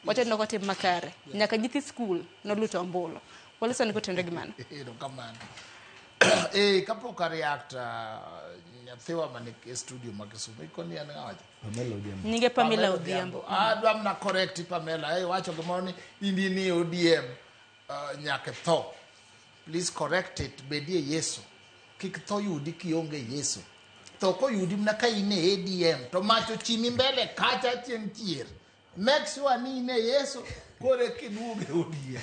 wacha noko tim makare nyaka nyithi school no luto ombulu wala sani ko tende gimana no kamano kapok react nyathiwa mane e studio makisumo ikoni an ngawacho nyinge Pamela Odhiambo adwam na correct Pamela wacho gimoro ni indi ni ODM nyaka tho please correct it bedie Yesu kik tho yudi kionge Yesu tho ko yudi mna ka ine ADM to macho chimi mbele kacha chieng chier make sure ni ine Yesu kore kiduoge ODM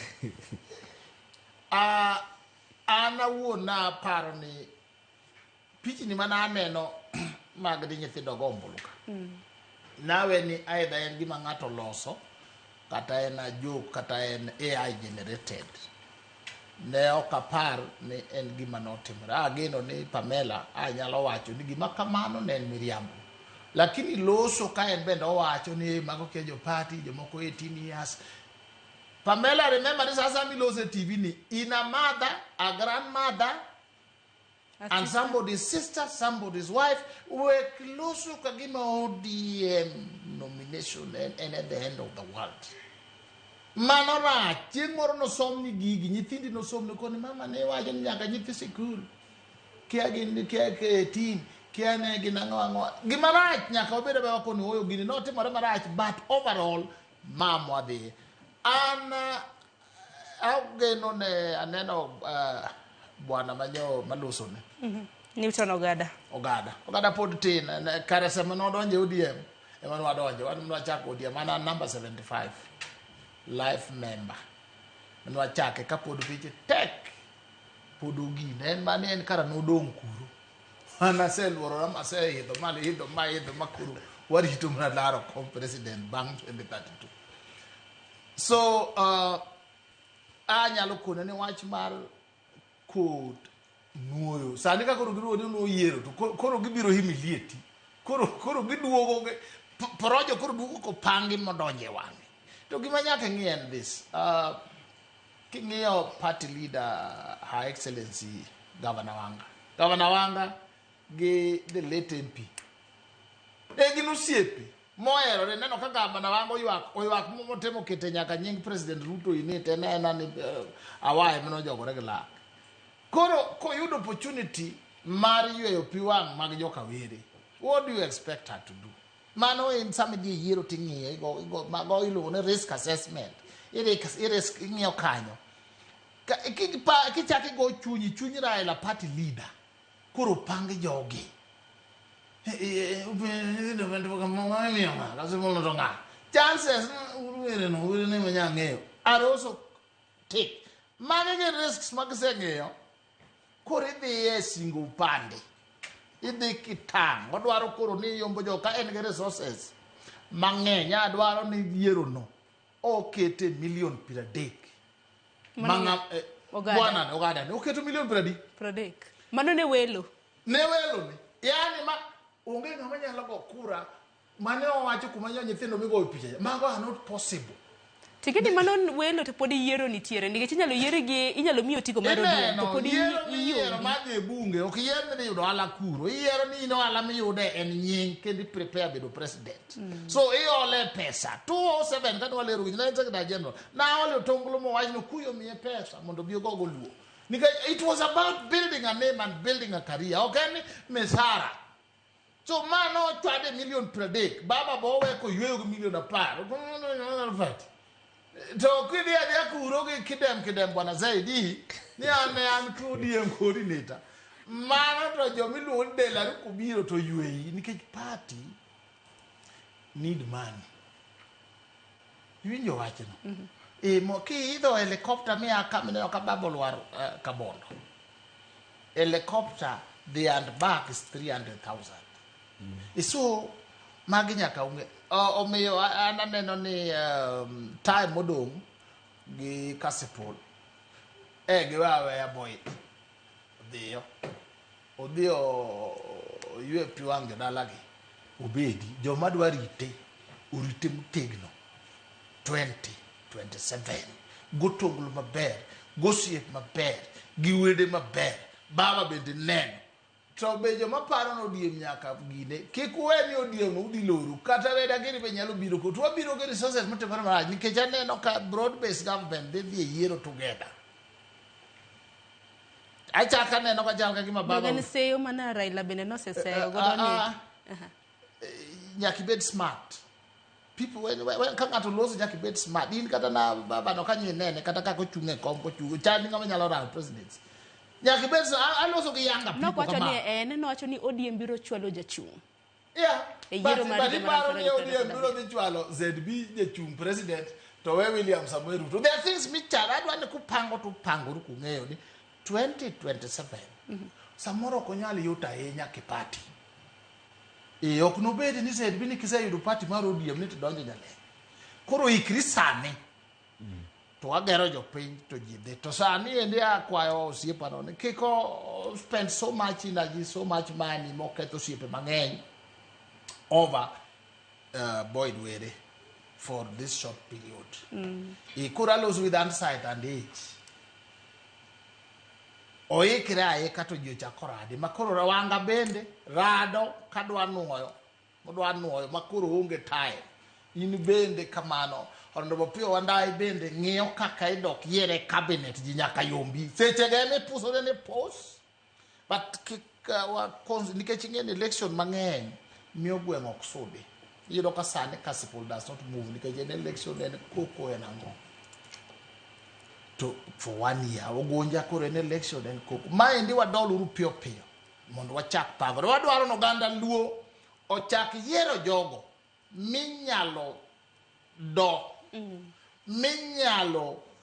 ana wuona paro ni pichni mana aneno mag di nyithindo gombuluka nawe ni either en gima ng'ato loso kata en a joke kata en AI generated ne okapar ni en gima notimore ageno ni Pamela anyalo wacho ni gima kamano ne en miriambo lakini loso ka en bende owacho ni mago ke jo party jomoko 18 years Pamela, remember this as I lose TV ni in a mother, a grandmother, and somebody's sister, somebody's wife, were close to Kagima ODM nomination and at the end of the world. Manora, Jimor no somni gigi, nyithindi no somni koni mama ne wajo nyaka nyithi sikul. Kia gini kia teen, kia ne ginango. Gimarach nyaka obede ba koni oyo gini no timore marach, but overall, mama de. And ageno ne aneno bwana manyo maluso ne Newton Ogada pod tin kare sema no donje ODM e mano wadonje wan nwachako ODM mana number 75 life member mano achake ka pod piche tek pod ogine en mane en kara no dong kuro ana selworo ram ase hidho mali hidho makuru warito mna laro kom president bang 2032 so anyalo kone ni wach mar kod nuoyo sani ka koro giruo no yiero to koro gibiro humiliate koro giduogo porojo koro duogo ko pangi modonje wange to gima nyaka ngien this king'iyo party leader Her Excellency Governor Wanga gi the late MP gino siepe moero ne neno ka Governor Wanga oywak motemo kete nyaka nying President Ruto inete nena ni awaye mno jogo regular koro ko yudo opportunity mar yweyo piwang mag joka were what do you expect her to do mano in somebody yiero tingiye go mago iluwo ne risk assessment risk ng'iyo kanyo kichaki go chunyi Raila party leader koro pangi jogi chances are also take managing risks magiseng'eyo koro idhi singo upande idhi kitang odwaro koro ni yombo joka en gi resources mang'eny adwaro ni yiero no okete million 30 bwana Ogada ne oketo million 30 mano ne welo ni yani ma onge ng'ama nyalo go kura mane owacho kuma nyithindo migoyo picha mago are not possible tiketi mano welo to podi yiero nitiere nikech inyalo yiere gi inyalo miyo tiko mar ODM to podi yiero madhi bunge ok yier ni yudo ala kuro yiero ni ino ala miyude en nying kendi prepare bedo president so iole pesa 207 kani walero winj na secretary general na ole tonglo mo wajno kuyo miye pesa mondo bi gogo luo because it was about building a name and building a career okay mesara so mano twade million per day baba bowe ko yweyo million 10 to kidi ya kuro gi kidem bwana zaidi ni an ODM coordinator mano to jomiluo de la ku biro to yweyi nikech party need money winjo wachno mo ki idho helicopter mi akamne ka babol kabondo helicopter the and back is 300,000 so magi nyaka unge omiyo ananeno ni time modong gi Jokasipul gi aweya boy odhiyo ywe piwang dalagi obedi joma dwarite urite mutegno 2027 gotonglo maber gosiep maber giwede maber baba bende neno to be joma paro no diem nyaka gine kik weni odiem udi loru kata weda gini be nyalo biro ko to biro ge resources motemore marach nikech aneno ka broad based government dhi yiero together achaka neno ka jal ka gima baba Jogen seyo mana Raila bende no seseyo godo ni nyaki bed smart people when ka ngato loso nyaki bed smart in kata na baba no kanyi nene kata ka ko chunge kom ko chugo chani ngama nyalo ran presidents nyaki bed aloso gi yanga people no kwacho ni no wacho ni ODM biro chwalo jachung but paro ni ODM biro dhi chwalo ZB jachung president to we William Samuel Ruto there are things michara adwa ni kupango to pango ku ng'eyo ni 2027 samoro ko nyali yuta ahinya kipati ok no bedi ni ZB ni kiseyudo party mar ODM ni to donjo nyale koro ikri sani to agero jopiny to jide to sani endi akwayo osiepa no ni kiko spend so much energy so much money moketho osiepe mang'eny over Boyd Were for this short period ikura lose with insight and age oikre aika to ji chakorade makoro rawanga bende rado kadwa nuoyo makoro onge time in bende kamano ondo pio wandai bende ng'iyo kaka idok yere cabinet ji nyaka yombi seche gene puso ne post but wa nikech ng'en election mang'eny miyo gweng' ok sudi yudo ka sane Jokasipul does not move nikech en election en koko en ang'o to for 1 year ogonja koro en election en koko maendi wadoluru pio mondo wachak pagore wadwaro no ganda luo ochak yiero jogo minyalo do minyalo